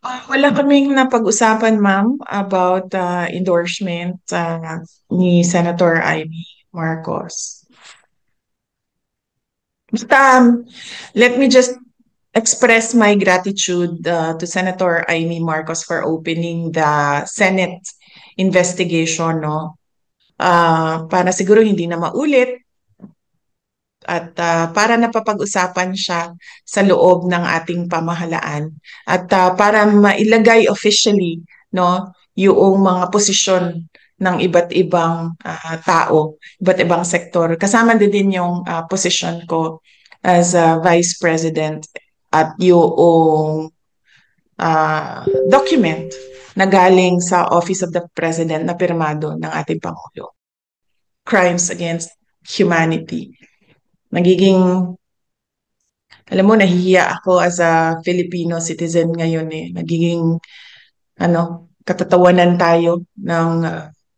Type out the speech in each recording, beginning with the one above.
Wala kaming napag-usapan, ma'am, about endorsement ni Senator Amy Marcos. Basta, let me just express my gratitude to Senator Amy Marcos for opening the Senate investigation, no? Para siguro hindi na maulit at para napapag-usapan siya sa loob ng ating pamahalaan at para mailagay officially, no, yung mga posisyon ng iba't ibang tao, iba't ibang sektor. Kasama din yung posisyon ko as Vice President at yung document na galing sa Office of the President na pirmado ng ating Pangulo. Crimes against humanity. Nagiging, alam mo, nahihiya ako as a Filipino citizen ngayon eh. Nagiging, katatawanan tayo ng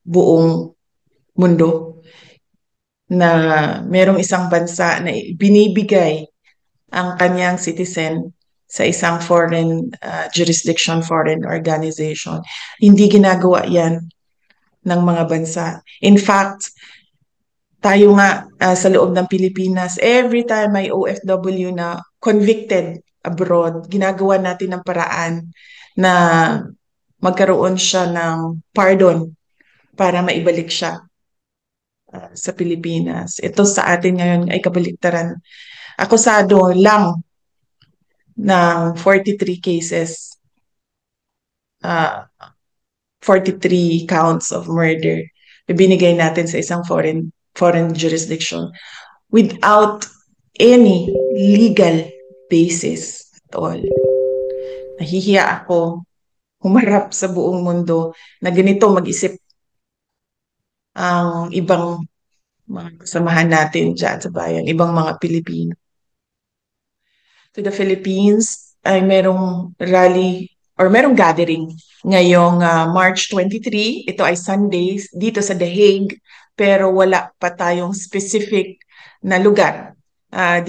buong mundo na merong isang bansa na binibigay ang kanyang citizen sa isang foreign jurisdiction, foreign organization. Hindi ginagawa yan ng mga bansa. In fact, tayo nga sa loob ng Pilipinas, every time may OFW na convicted abroad, ginagawa natin ng paraan na magkaroon siya ng pardon para maibalik siya sa Pilipinas. Ito sa atin ngayon ay kabaliktaran. Akusado lang ng 43 cases, 43 counts of murder. Ibinigay natin sa isang foreign jurisdiction without any legal basis at all. Nahihiya ako humarap sa buong mundo na ganito mag-isip ang ibang mga kasamahan natin dyan sa bayan, ibang mga Pilipino. To the Philippines ay merong rally or merong gathering ngayong March 23. Ito ay Sundays dito sa The Hague, pero wala pa tayong specific na lugar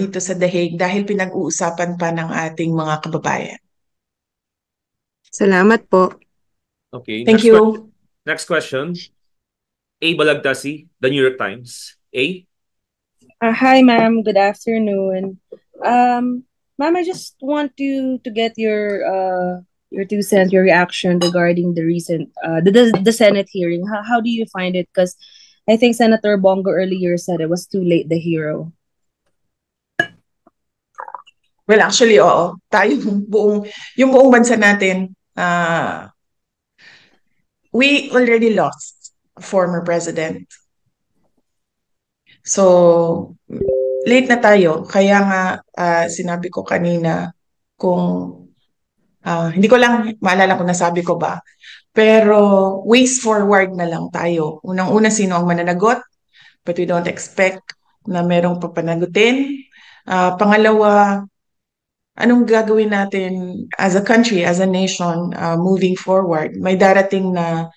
dito sa The Hague dahil pinag-uusapan pa ng ating mga kababayan. Salamat po. Okay. Thank you. Next question. A. Balagtasi, The New York Times. A. Hi, ma'am. Good afternoon. Ma'am, I just want to get your 2 cents, your reaction regarding the recent the Senate hearing. How do you find it? Because I think Senator Bongo earlier said it was too late, the hero. Well, actually, oo. Tayo, yung buong bansa natin, we already lost a former president. So, late na tayo. Kaya nga, sinabi ko kanina, kung, hindi ko lang maalala kung nasabi ko ba, pero ways forward na lang tayo. Unang-una, sino ang mananagot? But we don't expect na merong papanagutin. Pangalawa, anong gagawin natin as a country, as a nation, moving forward? May darating na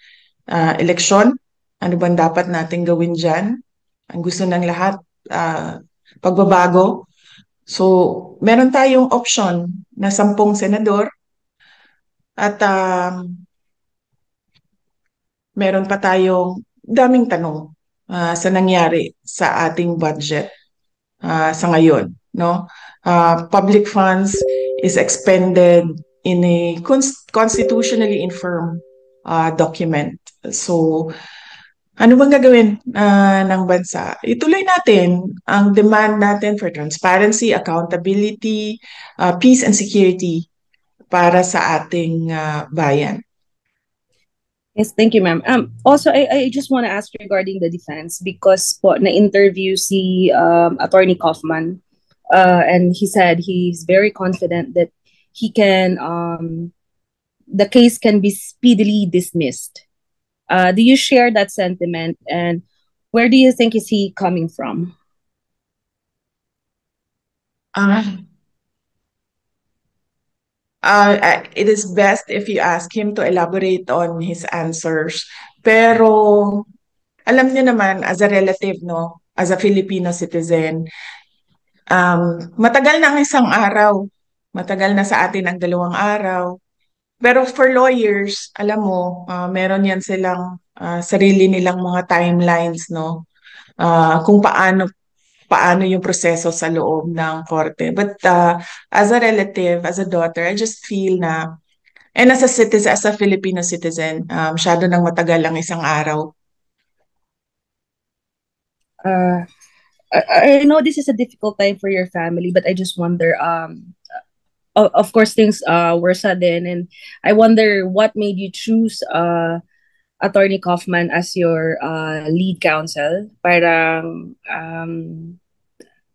eleksyon. Ano bang dapat natin gawin dyan? Ang gusto ng lahat, pagbabago. So, meron tayong option na 10 senador at meron pa tayong daming tanong sa nangyari sa ating budget sa ngayon, no? Public funds is expended in a constitutionally infirm document. So, ano bang gagawin ng bansa? Ituloy natin ang demand natin for transparency, accountability, peace and security para sa ating bayan. Yes, thank you, ma'am. Also, I just want to ask regarding the defense because po na-interview si Attorney Kaufman and he said he's very confident that he can the case can be speedily dismissed. Do you share that sentiment and where do you think is he coming from? It is best if you ask him to elaborate on his answers. Pero alam niyo naman, as a relative, no, as a Filipino citizen, matagal na ang isang araw. Matagal na sa atin ang 2 araw. Pero for lawyers, alam mo, meron yan silang sarili nilang mga timelines, no? Kung paano yung proseso sa loob ng korte. But as a relative, as a daughter, I just feel na, and as a citizen, as a Filipino citizen, masyado nang matagal ang isang araw. I know this is a difficult time for your family, but I just wonder, of course, things were sudden, and I wonder what made you choose Attorney Kaufman as your lead counsel. Parang,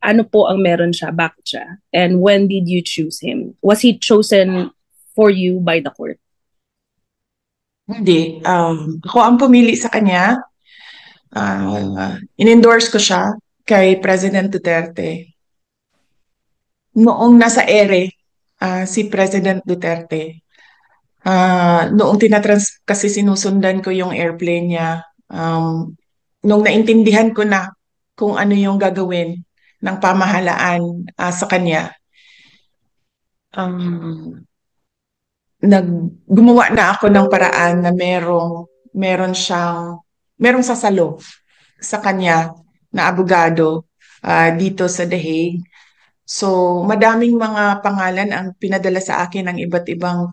ano po ang meron siya, bakit siya? And when did you choose him? Was he chosen for you by the court? Hindi. Ako ang pumili sa kanya. In-endorse ko siya kay President Duterte. Noong nasa ere, si President Duterte, noong kasi sinusundan ko yung airplane niya, nung naintindihan ko na kung ano yung gagawin ng pamahalaan sa kanya, gumawa na ako ng paraan na merong sasalo sa kanya na abogado dito sa The Hague. So, madaming mga pangalan ang pinadala sa akin ng iba't ibang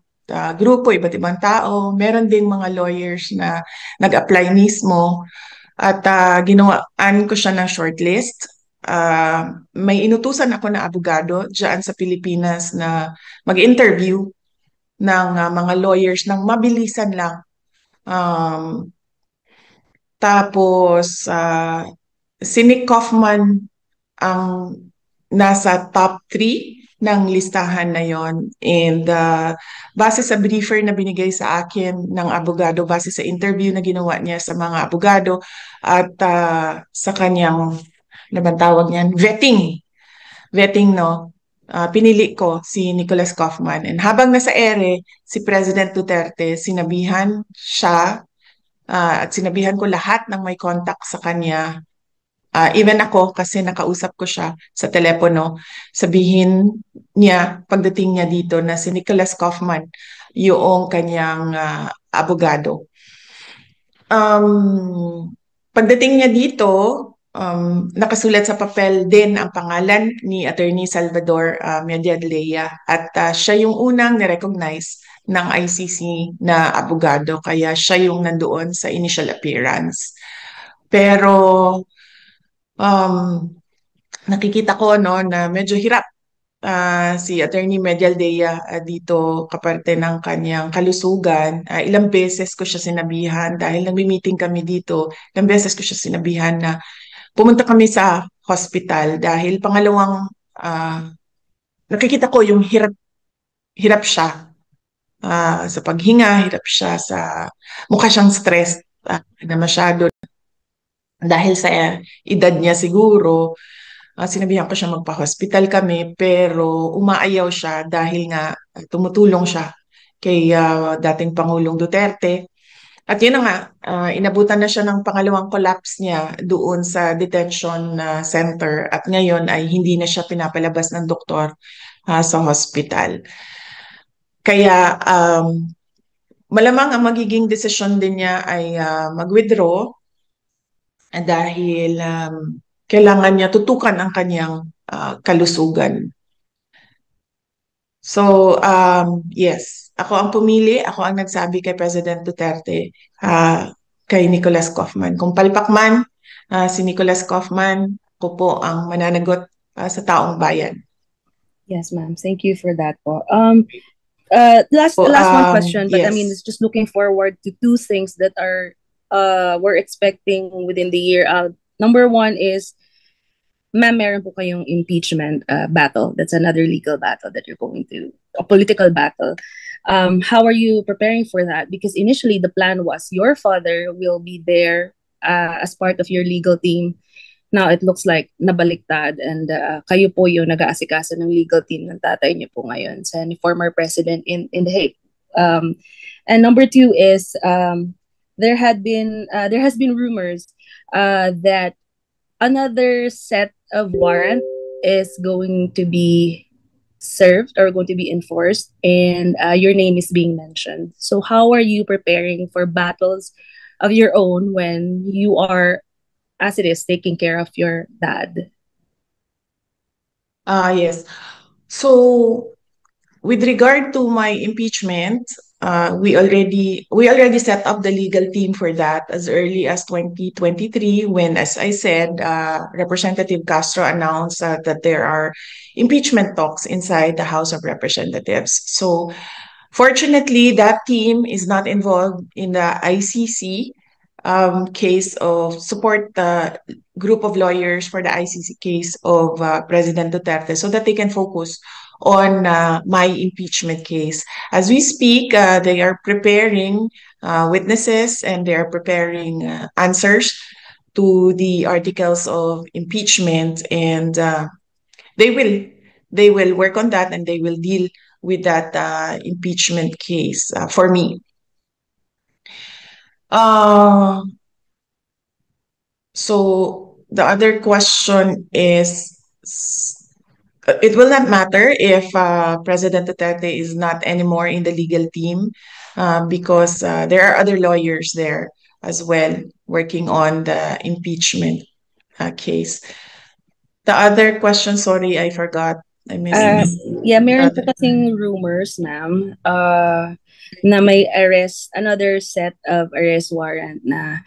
grupo, iba't ibang tao. Meron ding mga lawyers na nag-apply mismo at ginawaan ko siya ng shortlist. May inutusan ako na abogado dyan sa Pilipinas na mag-interview ng mga lawyers ng mabilisan lang. Tapos, si Nick Kaufman ang nasa top 3 ng listahan na yon. And base sa briefer na binigay sa akin ng abogado, base sa interview na ginawa niya sa mga abogado at sa kanyang, naman tawag niyan, vetting, no? Pinili ko si Nicholas Kaufman. And habang nasa ere, si President Duterte, sinabihan siya at sinabihan ko lahat ng may contact sa kanya. Even ako, kasi nakausap ko siya sa telepono, sabihin niya, pagdating niya dito, na si Nicholas Kaufman, yung kanyang abogado. Pagdating niya dito, nakasulat sa papel din ang pangalan ni Attorney Salvador Mediadleya at siya yung unang nirecognize ng ICC na abogado, kaya siya yung nandoon sa initial appearance. Pero nakikita ko na medyo hirap si Attorney Medialdea dito kaparte ng kanyang kalusugan. Ilang beses ko siya sinabihan dahil nagmi-meeting kami dito. Ilang beses ko siya sinabihan na pumunta kami sa hospital dahil pangalawang nakikita ko yung hirap siya sa paghinga, hirap siya sa mukha siyang stressed na masyado dahil sa edad niya siguro. Sinabihan ko siya magpa-hospital kami pero umaayaw siya dahil nga tumutulong siya kay dating Pangulong Duterte. At yun na nga, inabutan na siya ng pangalawang collapse niya doon sa detention center at ngayon ay hindi na siya pinapalabas ng doktor sa hospital. Kaya malamang ang magiging desisyon din niya ay mag-withdraw dahil kailangan niya tutukan ang kanyang kalusugan. So, yes, ako ang pumili, ako ang nagsabi kay President Duterte, kay Nicholas Kaufman. Kung palpak man si Nicholas Kaufman, ako po ang mananagot sa taong bayan. Yes, ma'am. Thank you for that po. Last one question, but yes. I mean, it's just looking forward to two things that we're expecting within the year. Number one is, ma'am, meron po kayong impeachment battle. That's another legal battle that you're going to, a political battle. How are you preparing for that? Because initially the plan was your father will be there as part of your legal team. Now it looks like nabaliktad and kayo po yung nag-aasikaso ng legal team ng tatay niyo po ngayon, sa former president in The Hague. And number two is there has been rumors that another set of warrant is going to be served or going to be enforced, and your name is being mentioned. So, how are you preparing for battles of your own when you are, as it is, taking care of your dad? Yes. So with regard to my impeachment, we already set up the legal team for that as early as 2023 when, as I said, Representative Castro announced that there are impeachment talks inside the House of Representatives. So fortunately, that team is not involved in the ICC case of support the group of lawyers for the ICC case of President Duterte so that they can focus on my impeachment case. As we speak, they are preparing witnesses and they are preparing answers to the articles of impeachment, and they will they will work on that and they will deal with that impeachment case for me. Uh, so the other question is, it will not matter if President Duterte is not anymore in the legal team because there are other lawyers there as well working on the impeachment case. The other question, sorry, I forgot. I missed Yeah, meron po that. kasing rumors, ma'am, na may another set of arrest warrant na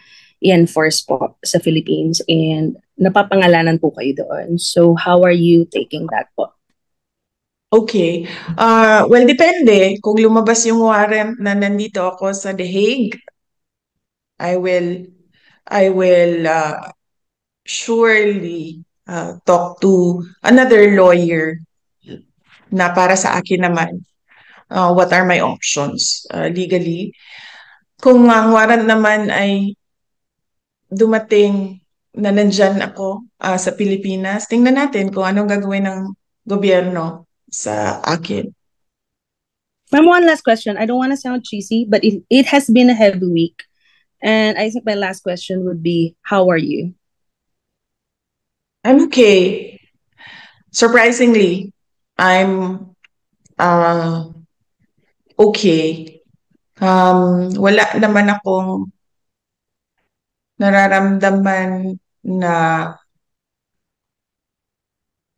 i-enforce po sa Philippines, and napapangalanan po kayo doon. So, how are you taking that po? Okay. Well, depende. Kung lumabas yung warrant na nandito ako sa The Hague, I will I will surely talk to another lawyer na para sa akin naman. What are my options legally? Kung ang warrant naman ay dumating na nandyan ako sa Pilipinas, tingnan natin kung anong gagawin ng gobyerno sa akin. Ma'am, one last question. I don't want to sound cheesy, but it has been a heavy week. And I think my last question would be, how are you? I'm okay. Surprisingly, I'm okay. Wala naman akong nararamdaman na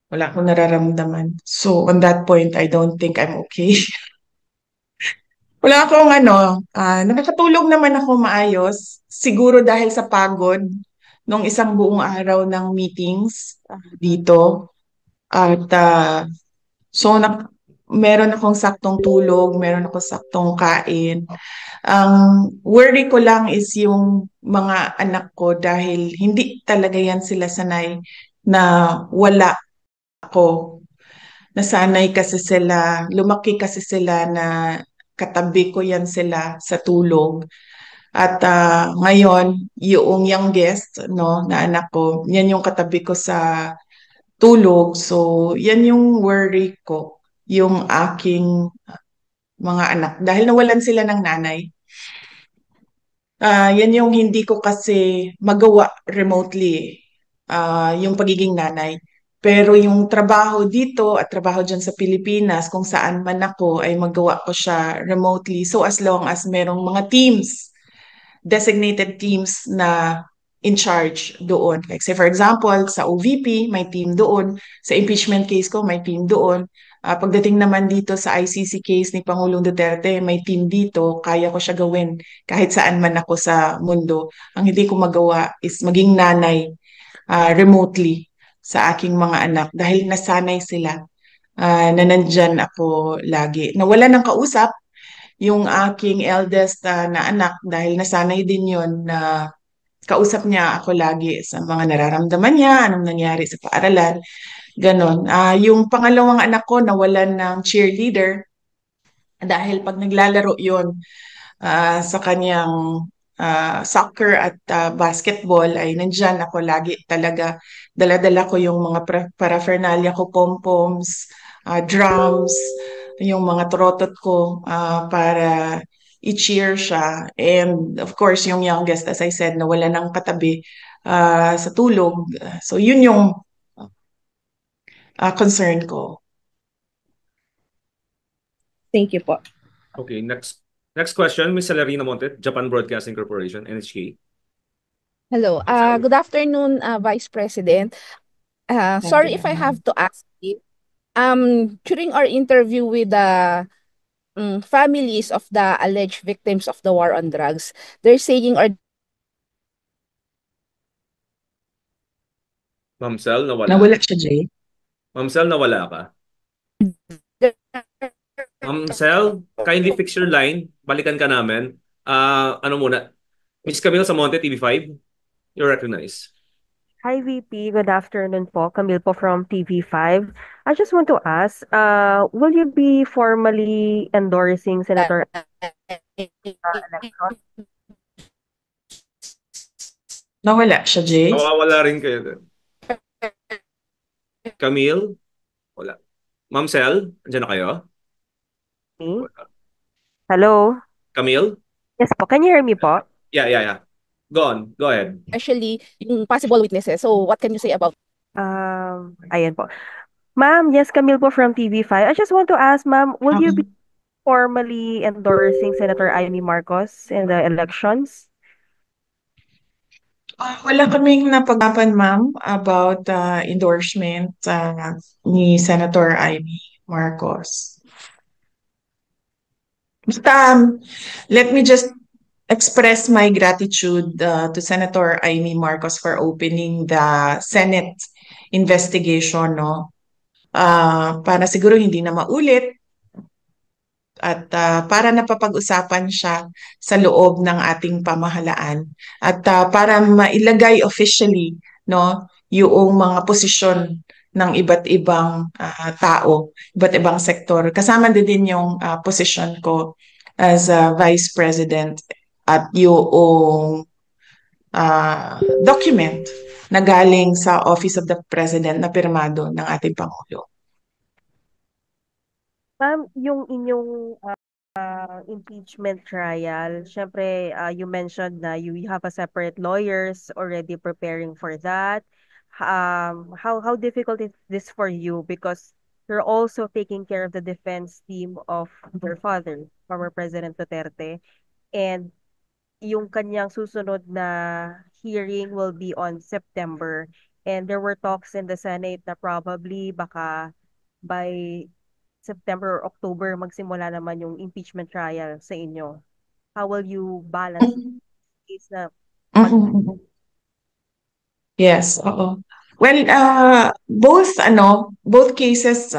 wala akong nararamdaman. So on that point, I don't think I'm okay. Wala akong nakakatulog naman ako maayos. Siguro dahil sa pagod nung isang buong araw ng meetings dito. At so meron akong saktong tulog, meron akong saktong kain. Ang worry ko lang is yung mga anak ko dahil hindi talaga yan sila sanay na wala ako. Nasanay kasi sila, lumaki kasi sila na katabi ko yan sila sa tulog. At ngayon, yung youngest, no, na anak ko, yan yung katabi ko sa tulog. So, yan yung worry ko, yung aking mga anak. Dahil nawalan sila ng nanay. Yan yung hindi ko kasi magawa remotely, yung pagiging nanay. Pero yung trabaho dito at trabaho dyan sa Pilipinas, kung saan man ako, ay magawa ko siya remotely. So as long as merong mga teams, designated teams na in charge doon. Like say for example, sa OVP, may team doon. Sa impeachment case ko, may team doon. Pagdating naman dito sa ICC case ni Pangulong Duterte, may team dito. Kaya ko siya gawin kahit saan man ako sa mundo. Ang hindi ko magawa is maging nanay remotely sa aking mga anak dahil nasanay sila na nandyan ako lagi. Nawala ng kausap yung aking eldest na anak dahil nasanay din yon na kausap niya ako lagi sa mga nararamdaman niya, anong nangyari sa paaralan, ganon. Yung pangalawang anak ko nawalan ng cheerleader dahil pag naglalaro yon sa kanyang soccer at basketball ay nandyan ako lagi talaga. Dala-dala ko yung mga paraphernalia ko, pom-poms, drums, yung mga trotot ko para i-cheer siya. And of course, yung youngest, as I said, nawala ng katabi sa tulog. So yun yung concern ko. Thank you po. Okay, next question, Ms. Celerina Monte, Japan Broadcasting Corporation, NHK. Hello. Good afternoon, Vice President. Sorry if I have to ask you. During our interview with the families of the alleged victims of the war on drugs, they're saying or Ma'am Cel, nawala. Nawala siya, Jay. Ma'am Cel, nawala ka. Ma'am Cel, kindly fix your line. Balikan ka namin. Ano muna? Miss Camille sa Monte, TV5. You're recognized. Hi, VP. Good afternoon po. Camille po from TV5. I just want to ask, will you be formally endorsing Senator election? Nawala siya, Jay. Nawawala rin kayo din. Camille? Wala. Ma'am Cel, andyan na kayo? Me? Hello? Camille? Yes po. Can you hear me po? Yeah. Go on. Go ahead. especially yung possible witnesses. So what can you say about Ayan po. Ma'am, yes, Camille po from TV5. I just want to ask, ma'am, will you be formally endorsing Senator Amy Marcos in the elections? Wala kaming napag-usapan, ma'am, about endorsement ni Senator Amy Marcos. Basta, let me just express my gratitude to Senator Amy Marcos for opening the Senate investigation, no? Para siguro hindi na maulit at para napapag-usapan siya sa loob ng ating pamahalaan at para mailagay officially, no, yung mga posisyon ng iba't ibang tao, iba't ibang sektor. Kasama din yung posisyon ko as Vice President at yung document na galing sa Office of the President na pirmado ng ating Pangulo. Ma'am, yung inyong impeachment trial, syempre, you mentioned na you have a separate lawyers already preparing for that. How difficult is this for you? Because you're also taking care of the defense team of your father, former President Duterte, and yung kanyang susunod na hearing will be on September. And there were talks in the Senate na probably baka by September or October magsimula naman yung impeachment trial sa inyo. How will you balance this na Yes, oo. Well, both cases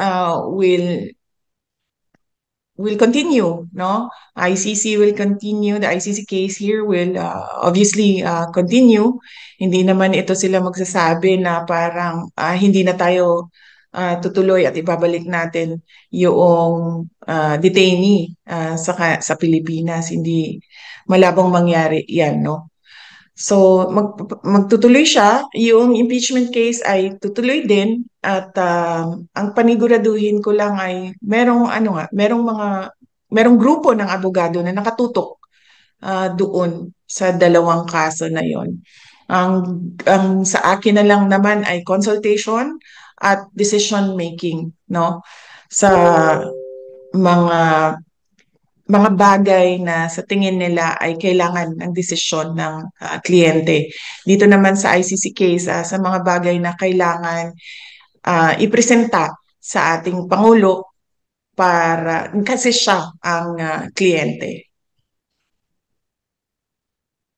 will continue, no? ICC will continue. The ICC case here will obviously continue. Hindi naman ito sila magsasabi na parang hindi na tayo tutuloy at ibabalik natin yung detainee sa Pilipinas. Hindi malabong mangyari yan, no? So magtutuloy siya, yung impeachment case ay tutuloy din at ang paniguraduhin ko lang ay merong grupo ng abogado na nakatutok doon sa dalawang kaso na yon. Ang sa akin na lang naman ay consultation at decision making, no? Sa mga bagay na sa tingin nila ay kailangan ng desisyon ng kliyente. Dito naman sa ICC case, sa mga bagay na kailangan ipresenta sa ating Pangulo para kasi siya ang kliyente.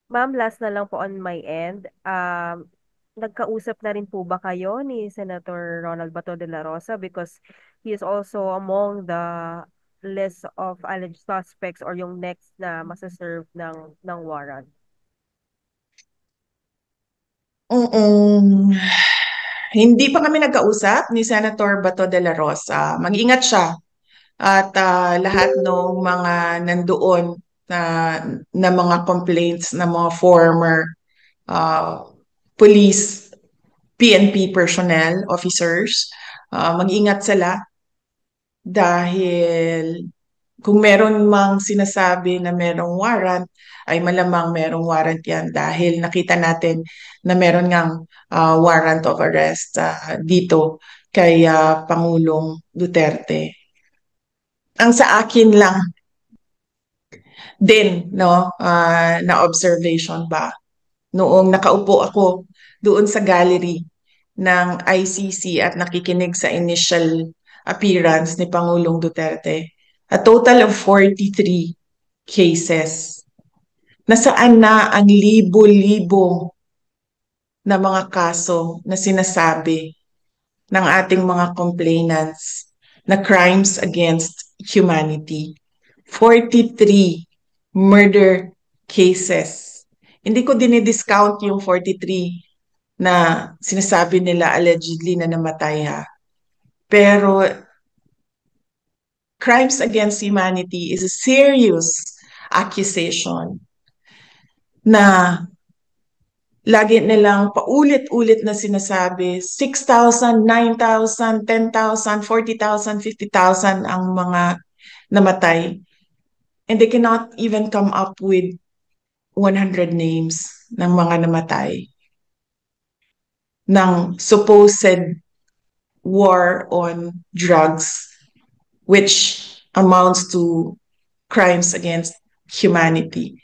Ma'am, last na lang po on my end. Nagkausap na rin po ba kayo ni Senator Ronald Bato de la Rosa because he is also among the list of alleged suspects or yung next na masaserve ng warrant? Hindi pa kami nagkausap ni Senator Bato de la Rosa. Mag-ingat siya at lahat ng mga nandoon na mga complaints ng mga former police, PNP personnel, officers, mag-ingat sila dahil kung meron mang sinasabi na merong warrant, ay malamang merong warrant yan dahil nakita natin na meron ngang warrant of arrest dito kay Pangulong Duterte. Ang sa akin lang din, no, na observation ba, noong nakaupo ako doon sa gallery ng ICC at nakikinig sa initial appearance ni Pangulong Duterte, a total of 43 cases. Nasaan na ang libo-libo na mga kaso na sinasabi ng ating mga complainants na crimes against humanity. 43 murder cases. Hindi ko dinidiscount yung 43 na sinasabi nila allegedly na namatay ha. Pero crimes against humanity is a serious accusation na lagi nilang paulit-ulit na sinasabi, 6,000, 9,000, 10,000, 40,000, 50,000 ang mga namatay. And they cannot even come up with 100 names ng mga namatay ng supposed war on drugs, which amounts to crimes against humanity.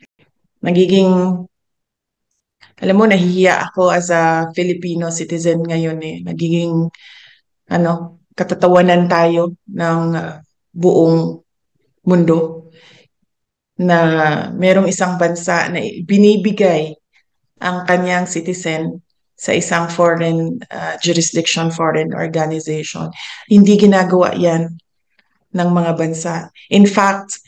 Alam mo, nahihiya ako as a Filipino citizen ngayon eh. Katatawanan tayo ng buong mundo na merong isang bansa na binibigay ang kanyang citizen sa isang foreign jurisdiction, foreign organization. Hindi ginagawa yan ng mga bansa. In fact,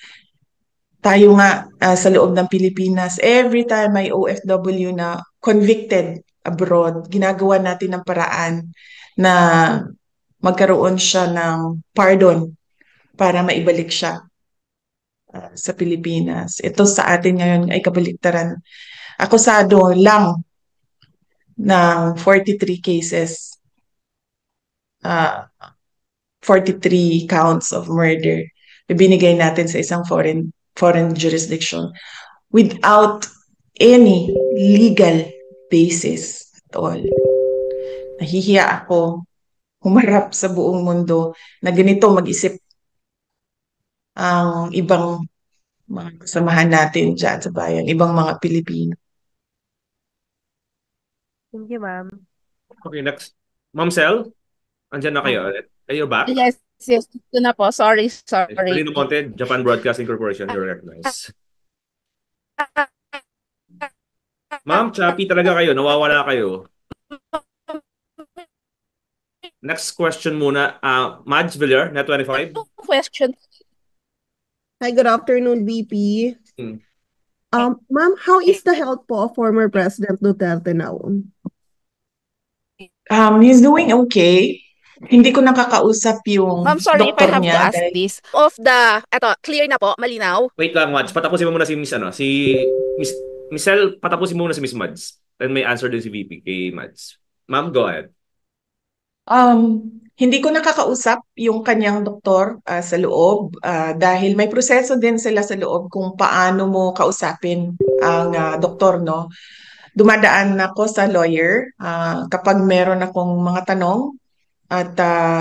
tayo nga sa loob ng Pilipinas, every time may OFW na convicted abroad, ginagawa natin ng paraan na magkaroon siya ng pardon para maibalik siya sa Pilipinas. Ito sa atin ngayon ay kabaliktaran. Akusado lang ng 43 cases, 43 counts of murder, ibinigay natin sa isang foreign jurisdiction without any legal basis at all. Nahihiya ako humarap sa buong mundo na ganito mag-isip ang ibang mga kasamahan natin dyan sa bayan, ibang mga Pilipino. Thank you, ma'am. Okay, next. Ma'am Sel, andyan na kayo. Are you back? Yes, ito na po. Sorry. Felino Monte, Japan Broadcasting Corporation, you're recognized. Ma'am, choppy talaga kayo. Nawawala kayo. Next question muna. Mads Villar, Net25. Question. Hi, good afternoon, VP. Ma'am, how is the health po of former President Duterte now? He's doing okay. Hindi ko nakakausap yung Ma'am, sorry if I doktor have niya. to ask this. Clear na po, malinaw. Wait lang, Mads. Patapusin mo muna si Miss Sel, patapusin mo muna si Miss Mads. Then may answer din si VP kay Mads. Ma'am, go ahead. Hindi ko nakakausap yung kanyang doktor sa loob dahil may proseso din sila sa loob kung paano mo kausapin ang doktor, no? Dumadaan ako sa lawyer kapag meron akong mga tanong at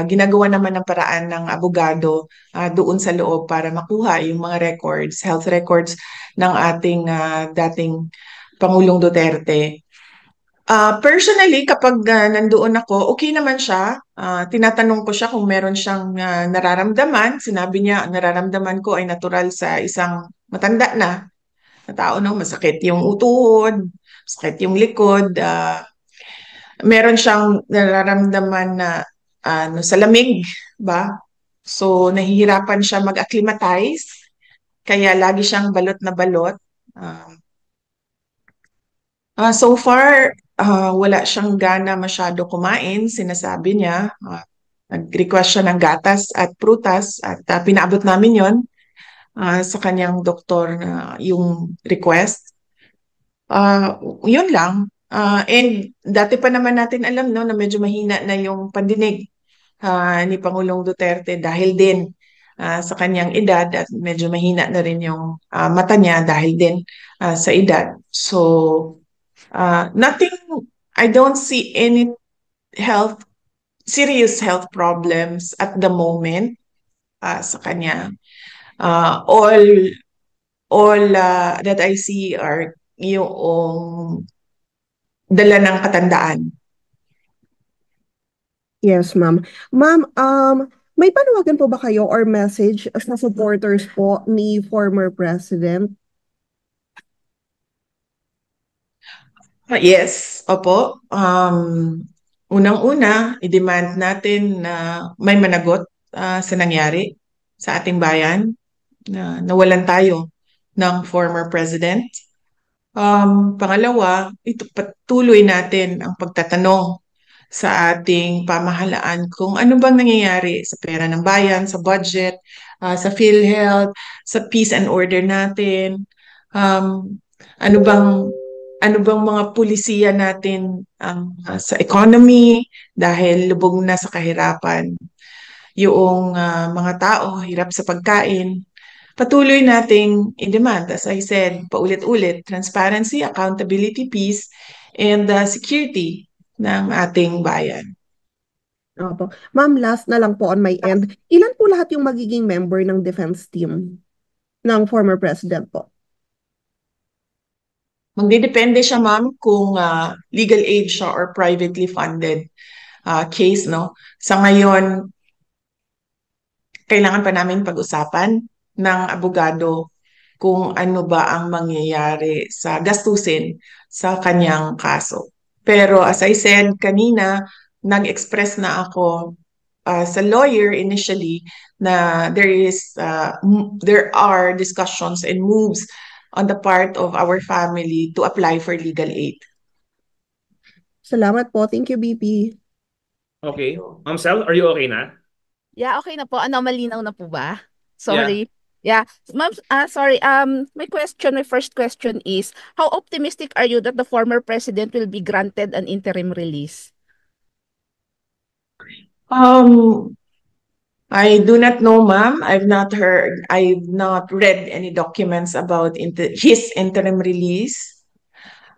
ginagawa naman ng paraan ng abogado doon sa loob para makuha yung mga records, health records ng ating dating Pangulong Duterte. Personally, kapag nandoon ako, okay naman siya. Tinatanong ko siya kung meron siyang nararamdaman. Sinabi niya, nararamdaman ko ay natural sa isang matanda na tao, no? Masakit yung utuhod, masakit yung likod. Meron siyang nararamdaman na sa lamig, ba? So, nahihirapan siya mag-acclimatize. Kaya lagi siyang balot na balot. So far, wala siyang gana masyado kumain, sinasabi niya. Nag-request siya ng gatas at prutas at pinaabot namin yon sa kanyang doktor na yung request. Yun lang. And dati pa naman natin alam, no, na medyo mahina na yung pandinig ni Pangulong Duterte dahil din sa kanyang edad at medyo mahina na rin yung mata niya dahil din sa edad. So, I don't see any serious health problems at the moment sa kanya. All that I see are yung dala ng katandaan. Yes, ma'am. Ma'am, may panawagan po ba kayo or message sa supporters po ni former President? Yes, opo. Unang-una, i-demand natin na may managot sa nangyari sa ating bayan, na nawalan tayo ng former president. Pangalawa, patuloy natin ang pagtatanong sa ating pamahalaan kung ano bang nangyayari sa pera ng bayan, sa budget, sa PhilHealth, sa peace and order natin. Um, ano bang mga pulisiya natin sa economy dahil lubog na sa kahirapan yung mga tao, hirap sa pagkain. Patuloy nating i-demand, as I said, paulit-ulit, transparency, accountability, peace, and security ng ating bayan. Opo. Ma'am, last na lang po on my end. Ilan po lahat yung magiging member ng defense team ng former president po? Magdidepende siya, ma'am, kung legal aid siya or privately funded case, no? Sa ngayon, kailangan pa namin pag-usapan ng abogado kung ano ba ang mangyayari sa gastusin sa kanyang kaso. Pero as I said kanina, nag-express na ako sa lawyer initially na there are discussions and moves on the part of our family to apply for legal aid. Salamat po. Thank you, BP. Okay. Ma'am Sel, are you okay na? Yeah, okay na po. Ano, malinaw na po ba? Sorry. Yeah. Ma'am, sorry. My first question is, how optimistic are you that the former president will be granted an interim release? I do not know, ma'am. I've not read any documents about his interim release.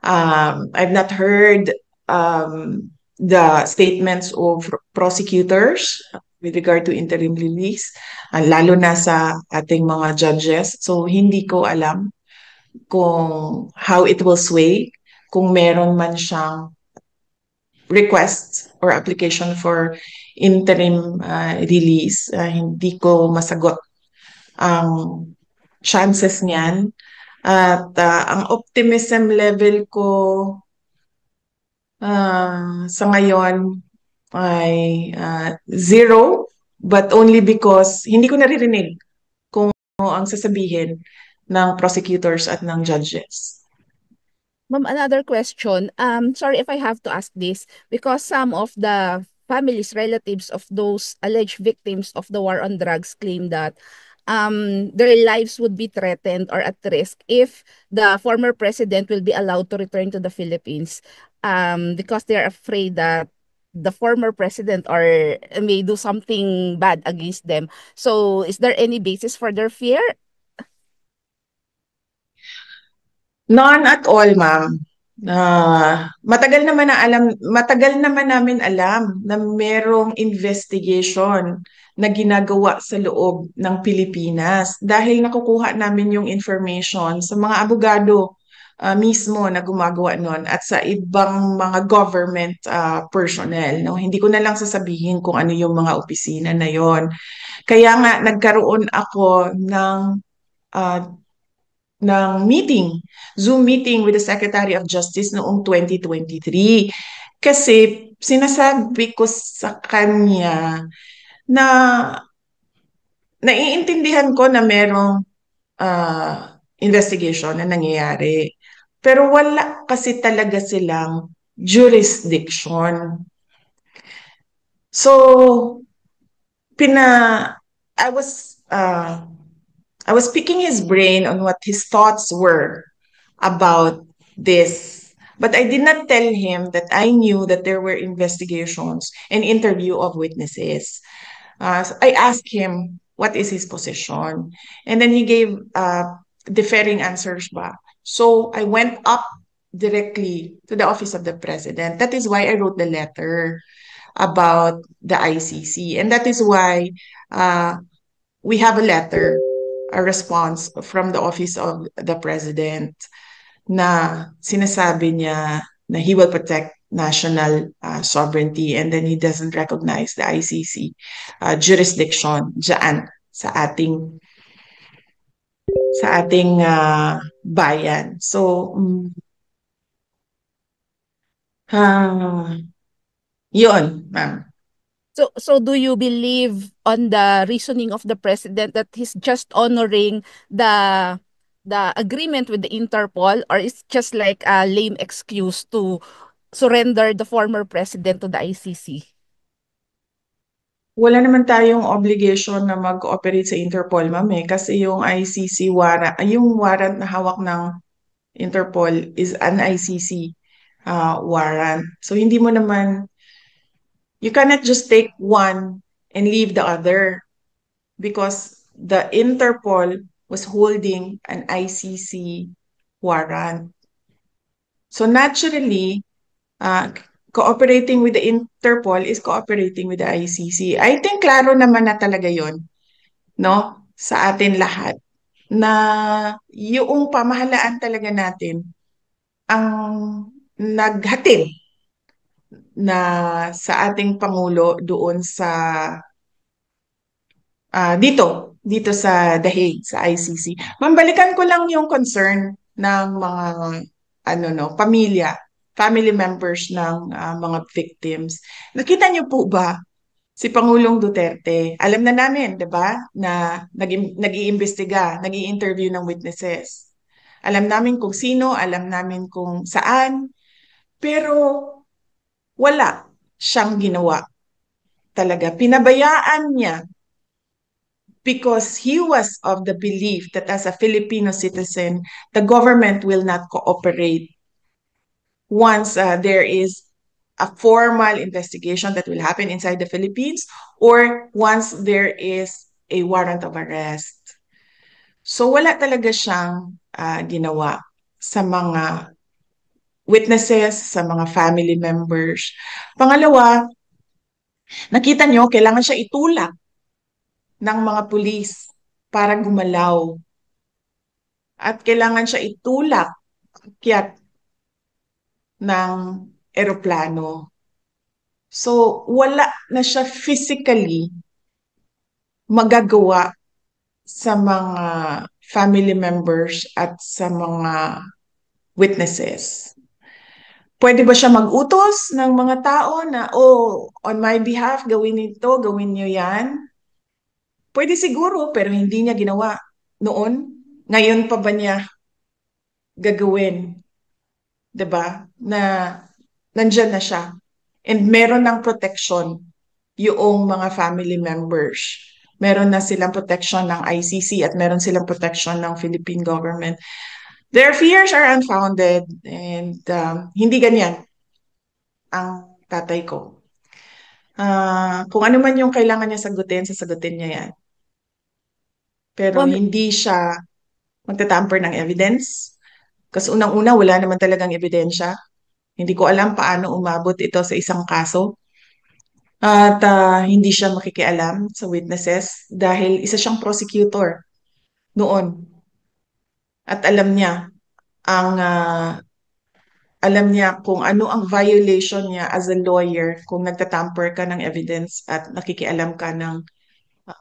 I've not heard the statements of prosecutors with regard to interim release, lalo na sa ating mga judges. So, hindi ko alam kung how it will sway, kung meron man siyang request or application for interim release. Hindi ko masagot ang chances niyan. At ang optimism level ko sa ngayon ay 0, but only because hindi ko naririnig kung ano ang sasabihin ng prosecutors at ng judges. Ma'am, another question. Sorry if I have to ask this because some of the families, relatives of those alleged victims of the war on drugs claim that their lives would be threatened or at risk if the former president will be allowed to return to the Philippines because they're afraid that the former president or may do something bad against them. So is there any basis for their fear? None at all, ma'am. Matagal naman namin alam na merong investigation na ginagawa sa loob ng Pilipinas dahil nakukuha namin yung information sa mga abogado mismo na gumagawa nun at sa ibang mga government personnel. No? Hindi ko na lang sasabihin kung ano yung mga opisina na yon. Kaya nga nagkaroon ako ng Zoom meeting with the Secretary of Justice noong 2023. Kasi sinasabi ko sa kanya na naiintindihan ko na merong investigation na nangyayari. Pero wala kasi talaga silang jurisdiction. So, I was picking his brain on what his thoughts were about this. But I did not tell him that I knew that there were investigations and interview of witnesses. So I asked him what is his position. And then he gave differing answers back. So I went up directly to the office of the president. That is why I wrote the letter about the ICC. And that is why we have a letter a response from the office of the president na sinasabi niya na he will protect national sovereignty and then he doesn't recognize the ICC jurisdiction dyan sa ating bayan. So, yun, ma'am. So do you believe on the reasoning of the president that he's just honoring the agreement with the Interpol, or it's just like a lame excuse to surrender the former president to the ICC? Wala naman tayong obligation na mag-cooperate sa Interpol, ma'am, kasi yung ICC warrant, yung warrant na hawak ng Interpol is an ICC warrant. So hindi mo naman, you cannot just take one and leave the other because the Interpol was holding an ICC warrant. So naturally, cooperating with the Interpol is cooperating with the ICC. I think klaro naman na talaga yon, no? Sa atin lahat na yung pamahalaan talaga natin ang naghatid na sa ating Pangulo doon sa dito sa The Hague, sa ICC. Mambalikan ko lang yung concern ng mga pamilya, family members ng mga victims. Nakita niyo po ba si Pangulong Duterte? Alam na namin, 'di ba, na nag-iimbestiga, nag-i-interview ng witnesses. Alam namin kung sino, alam namin kung saan, pero wala siyang ginawa talaga. Pinabayaan niya because he was of the belief that as a Filipino citizen, the government will not cooperate once there is a formal investigation that will happen inside the Philippines or once there is a warrant of arrest. So wala talaga siyang ginawa sa mga witnesses, sa mga family members. Pangalawa, nakita nyo, kailangan siya itulak ng mga pulis para gumalaw. At kailangan siya itulak akyat ng eroplano. So, wala na siya physically magagawa sa mga family members at sa mga witnesses. Pwede ba siya mag-utos ng mga tao na, on my behalf, gawin ito, gawin niyo yan? Pwede siguro, pero hindi niya ginawa noon. Ngayon pa ba niya gagawin? 'Di ba? Na nandyan na siya. And meron ng protection yung mga family members. Meron na silang protection ng ICC at meron silang protection ng Philippine government. Their fears are unfounded and hindi ganyan ang tatay ko. Kung ano man yung kailangan niya sagutin, sasagutin niya yan. Pero hindi siya magtatamper ng evidence. Kasi unang-una, wala naman talagang ebidensya. Hindi ko alam paano umabot ito sa isang kaso. At hindi siya makikialam sa witnesses dahil isa siyang prosecutor noon. At alam niya kung ano ang violation niya as a lawyer kung nagtatamper ka ng evidence at nakikialam ka ng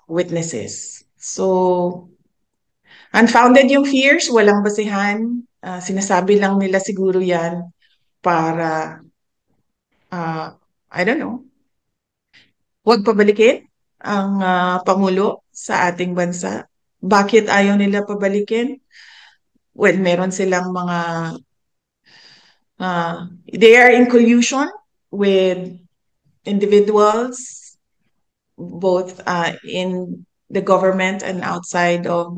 witnesses. So, unfounded yung fears, walang basihan. Sinasabi lang nila siguro yan para, I don't know, huwag pabalikin ang Pangulo sa ating bansa. Bakit ayaw nila pabalikin? Well, meron silang mga they are in collusion with individuals, both in the government and outside of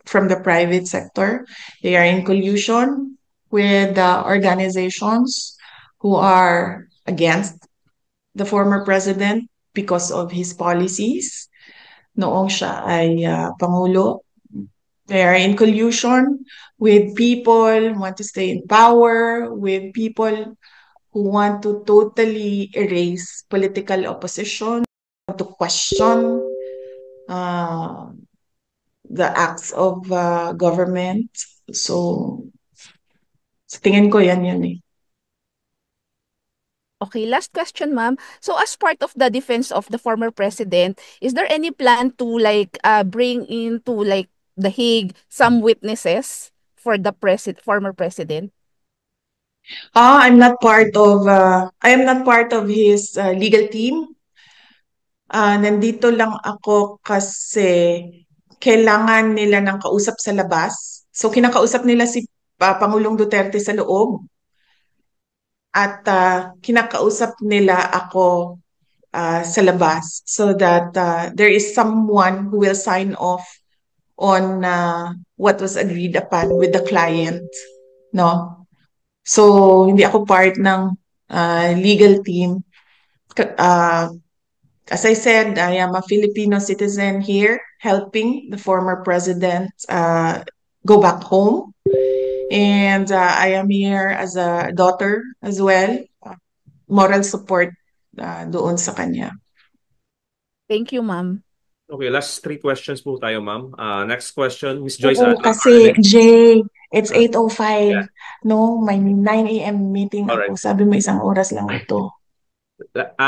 from the private sector. They are in collusion with organizations who are against the former president because of his policies noong siya ay Pangulo. They are in collusion with people who want to stay in power, with people who want to totally erase political opposition, to question the acts of government. So, sa tingin ko yan yun eh. Okay, last question, ma'am. So as part of the defense of the former president, is there any plan to bring into The Hague some witnesses for the former president? I am not part of his legal team. Nandito lang ako kasi kailangan nila ng kausap sa labas. So kinakausap nila si Pangulong Duterte sa loob at kinakausap nila ako sa labas so that there is someone who will sign off on what was agreed upon with the client, no? So hindi ako part ng legal team. As I said, I am a Filipino citizen here helping the former president go back home. And I am here as a daughter as well. Moral support doon sa kanya. Thank you, ma'am. Okay, last 3 questions po tayo, ma'am. Next question, Miss Joyce Oo, Adra. kasi Jay, it's 8:05. Yeah. No, may 9 a.m. meeting ako. Alright. Sabi mo isang oras lang ito.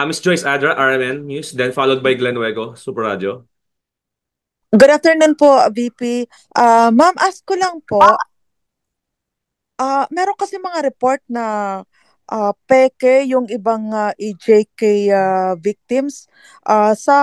Miss Joyce Adra, RMN News, then followed by Glenn Wego, Super Radio. Good afternoon po, VP. Ma'am, ask ko lang po, meron kasi mga report na peke yung ibang EJK victims sa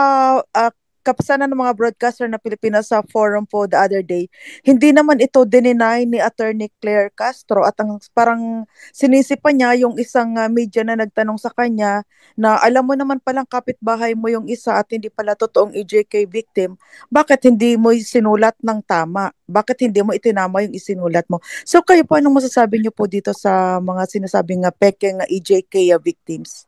kapisanan ng mga broadcaster na Pilipinas sa forum po the other day. Hindi naman ito dininay ni Attorney Claire Castro at ang parang sinisipa niya yung isang media na nagtanong sa kanya na alam mo naman palang kapitbahay mo yung isa at hindi pala totoong EJK victim. Bakit hindi mo sinulat ng tama? Bakit hindi mo itinama yung isinulat mo? So kayo po, anong masasabi niyo po dito sa mga sinasabing peke nga EJK victims?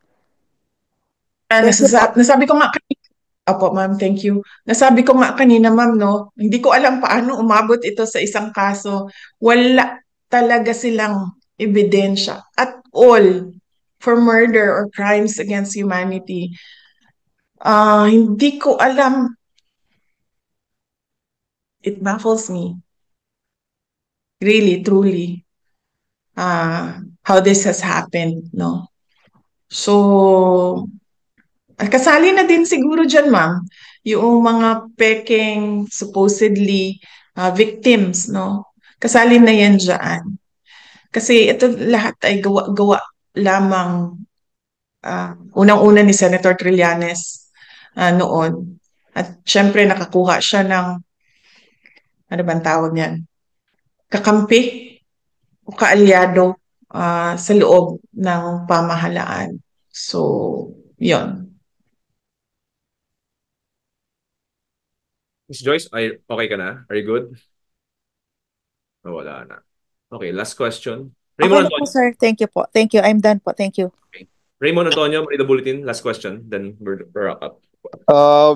Nasabi ko nga kanina, opo ma'am, thank you. Nasabi ko nga kanina ma'am, no, hindi ko alam paano umabot ito sa isang kaso. Wala talaga silang ebidensya at all for murder or crimes against humanity. Hindi ko alam. It baffles me. Really, truly. How this has happened, no? So, kasali na din siguro dyan, ma'am, yung mga peking supposedly victims, no? Kasali na yan dyan. Kasi ito lahat ay gawa lamang unang-una ni Senator Trillanes noon. At syempre nakakuha siya ng, ano bang tawag niyan? Kakampi o kaalyado sa loob ng pamahalaan. So, yon. Miss Joyce, okay ka na? Are you good? Oh, wala na. Okay, last question. Raymond Okay na po, Antonio. sir. Thank you po. Thank you. I'm done po. Thank you. Raymond Antonio, Manila Bulletin. Last question, then we're wrap up.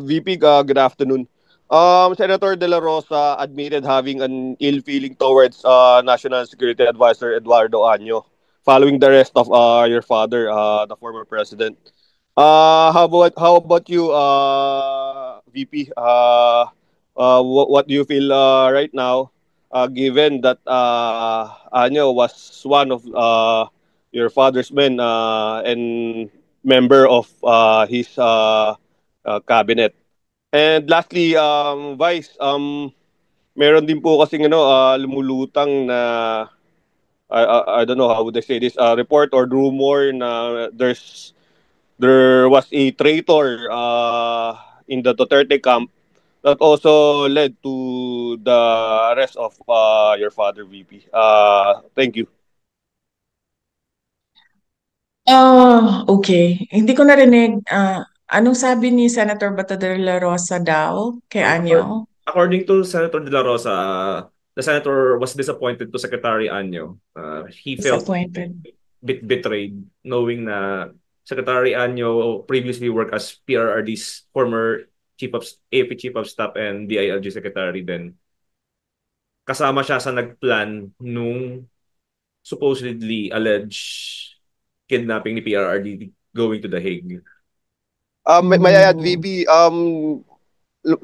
VP, good afternoon. Senator De La Rosa admitted having an ill feeling towards National Security Advisor Eduardo Año following the arrest of your father, the former president. How about you, VP? What do you feel right now, given that Año was one of your father's men and member of his cabinet? And lastly, Vice, meron din po kasing lumulutang na I don't know how would I say this, report or rumor na there was a traitor in the Duterte camp that also led to the arrest of your father, VP. Thank you. Okay. Hindi ko narinig. Anong sabi ni Senator Bato de la Rosa daw kay Anyo? According to Senator De La Rosa, the senator was disappointed to Secretary Año. He felt Disappointed. bit betrayed knowing na Secretary Año previously worked as PRRD's former AFP Chief of Staff and DILG Secretary then. Kasama siya sa nagplan nung supposedly alleged kidnapping ni PRRD going to The Hague. May I add, VP,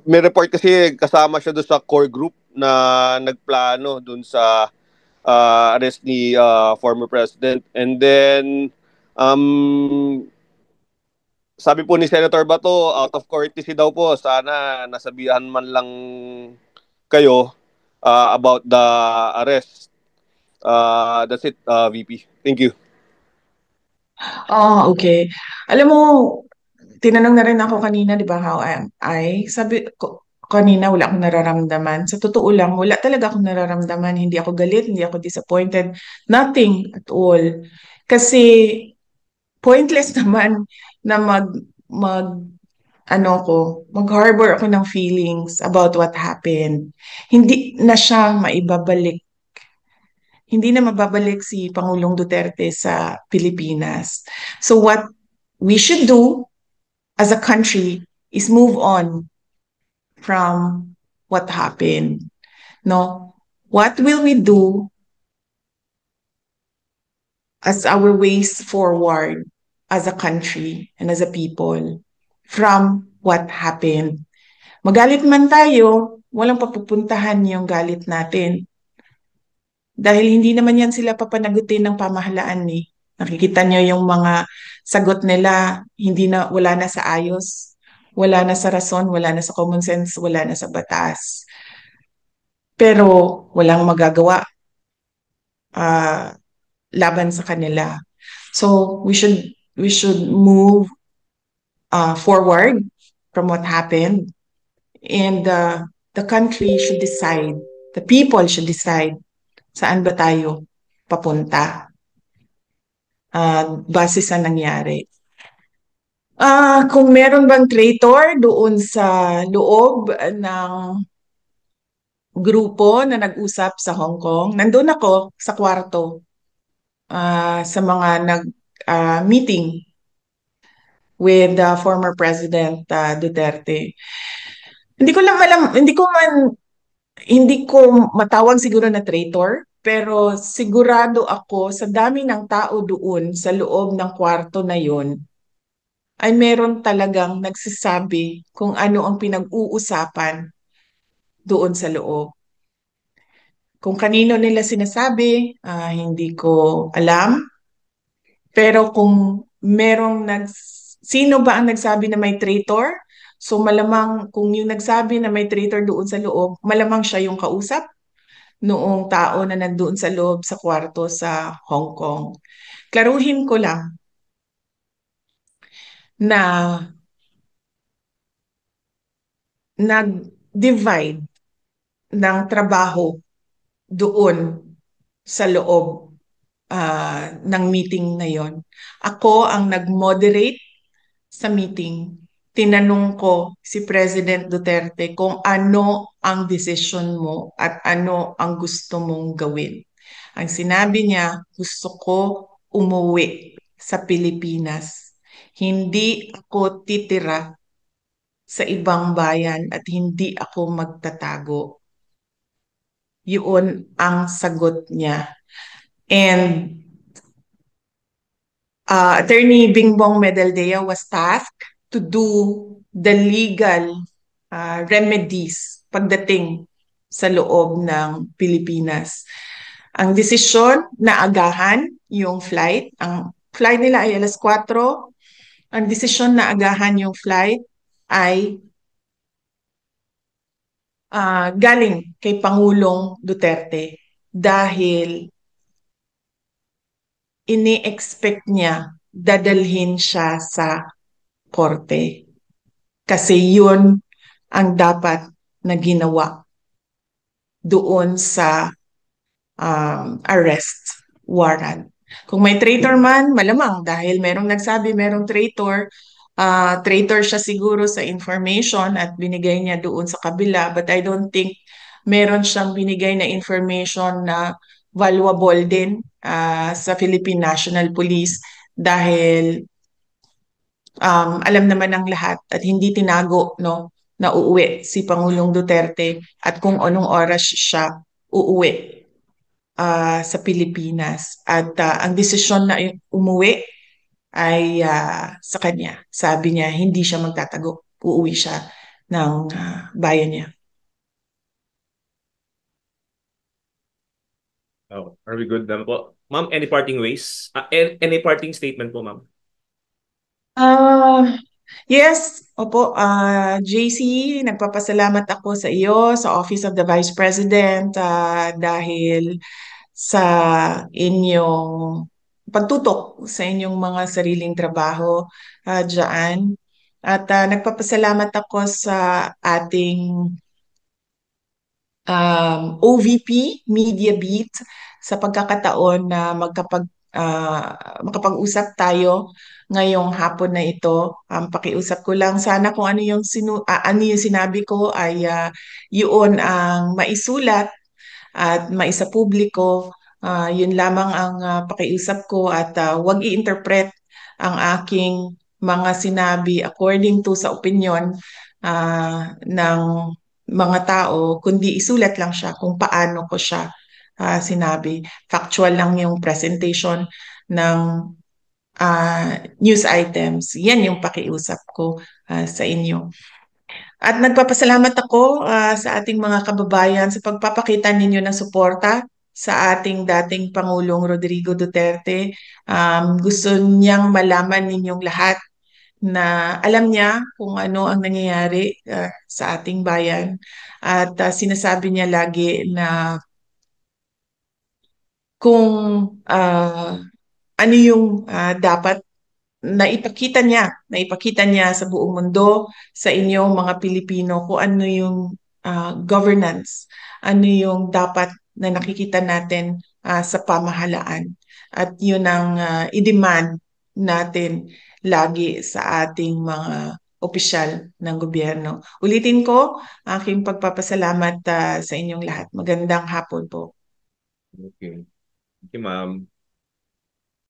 may report kasi kasama siya doon sa core group na nagplano doon sa arrest ni former president. And then sabi po ni Senator Bato, out of courtesy daw po, sana nasabihan man lang kayo about the arrest. That's it, VP. Thank you. Okay. Alam mo, tinanong na rin ako kanina, di ba, how am I? Sabi ko, kanina wala akong nararamdaman. Sa totoo lang, wala talaga akong nararamdaman. Hindi ako galit, hindi ako disappointed. Nothing at all. Kasi pointless naman na mag-harbor ako ng feelings about what happened. Hindi na siya maibabalik. Hindi na mababalik si Pangulong Duterte sa Pilipinas. So what we should do as a country is move on from what happened. No? What will we do as our ways forward as a country and as a people from what happened? Magalit man tayo, walang papupuntahan yung galit natin. Dahil hindi naman yan sila papanagutin ng pamahalaan eh. Nakikita nyo yung mga sagot nila, wala na sa ayos, wala na sa rason, wala na sa common sense, wala na sa batas. Pero walang magagawa laban sa kanila. So we should move forward from what happened, and the country should decide, the people should decide saan ba tayo papunta base sa nangyari. Kung meron bang traitor doon sa loob ng grupo na nag-usap sa Hong Kong, nandun ako sa kwarto sa mga nag-meeting with former President Duterte. Hindi ko matawag siguro na traitor, pero sigurado ako sa dami ng tao doon sa loob ng kwarto na yon ay meron talagang nagsasabi kung ano ang pinag-uusapan doon sa loob. Kung kanino nila sinasabi, hindi ko alam. Pero kung sino ba ang nagsabi na may traitor? So malamang kung yung nagsabi na may traitor doon sa loob, malamang siya yung kausap noong tao na nandoon sa loob sa kwarto sa Hong Kong. Klaruhin ko lang na nag-divide ng trabaho doon sa loob ng meeting na yon. Ako ang nag-moderate sa meeting. Tinanong ko si President Duterte kung ano ang desisyon mo at ano ang gusto mong gawin. Ang sinabi niya, gusto ko umuwi sa Pilipinas. Hindi ako titira sa ibang bayan at hindi ako magtatago. Yun ang sagot niya. And Attorney Bingbong Medaldea was tasked to do the legal remedies pagdating sa loob ng Pilipinas. Ang desisyon na agahan yung flight, ang flight nila ay alas 4, ang desisyon na agahan yung flight ay galing kay Pangulong Duterte dahil ini-expect niya dadalhin siya sa korte. Kasi yun ang dapat na ginawa doon sa arrest warrant. Kung may traitor man, malamang dahil merong nagsabi merong traitor, traitor siya siguro sa information at binigay niya doon sa kabila. But I don't think meron siyang binigay na information na valuable din sa Philippine National Police dahil alam naman ng lahat at hindi tinago na uuwi si Pangulong Duterte at kung anong oras siya uuwi sa Pilipinas. At ang desisyon na umuwi ay sa kanya. Sabi niya, hindi siya magtatago. Uuwi siya ng bayan niya. Oh, are we good na po? Ma'am, any parting ways? Any parting statement po, ma'am? Yes, opo, JC, nagpapasalamat ako sa iyo, sa Office of the Vice President, dahil sa inyong pagtutok sa inyong mga sariling trabaho dyan. At nagpapasalamat ako sa ating OVP, Media Beat, sa pagkakataon na makapag-usap tayo ngayong hapon na ito. Pakiusap ko lang sana kung ano yung sinabi ko ay yun ang maisulat at maisapubliko. Yun lamang ang pakiusap ko at wag i-interpret ang aking mga sinabi according to sa opinion ng mga tao, kundi isulat lang siya kung paano ko siya sinabi. Factual lang yung presentation ng news items. Yan yung pakiusap ko sa inyo. At nagpapasalamat ako sa ating mga kababayan sa pagpapakita ninyo ng suporta sa ating dating Pangulong Rodrigo Duterte. Gusto niyang malaman ninyong lahat na alam niya kung ano ang nangyayari sa ating bayan. At sinasabi niya lagi na kung ano yung dapat naipakita niya sa buong mundo, sa inyo mga Pilipino, kung ano yung governance, ano yung dapat na nakikita natin sa pamahalaan. At yun ang i-demand natin lagi sa ating mga opisyal ng gobyerno. Ulitin ko, aking pagpapasalamat sa inyong lahat. Magandang hapon po. Okay. Thank you, ma'am.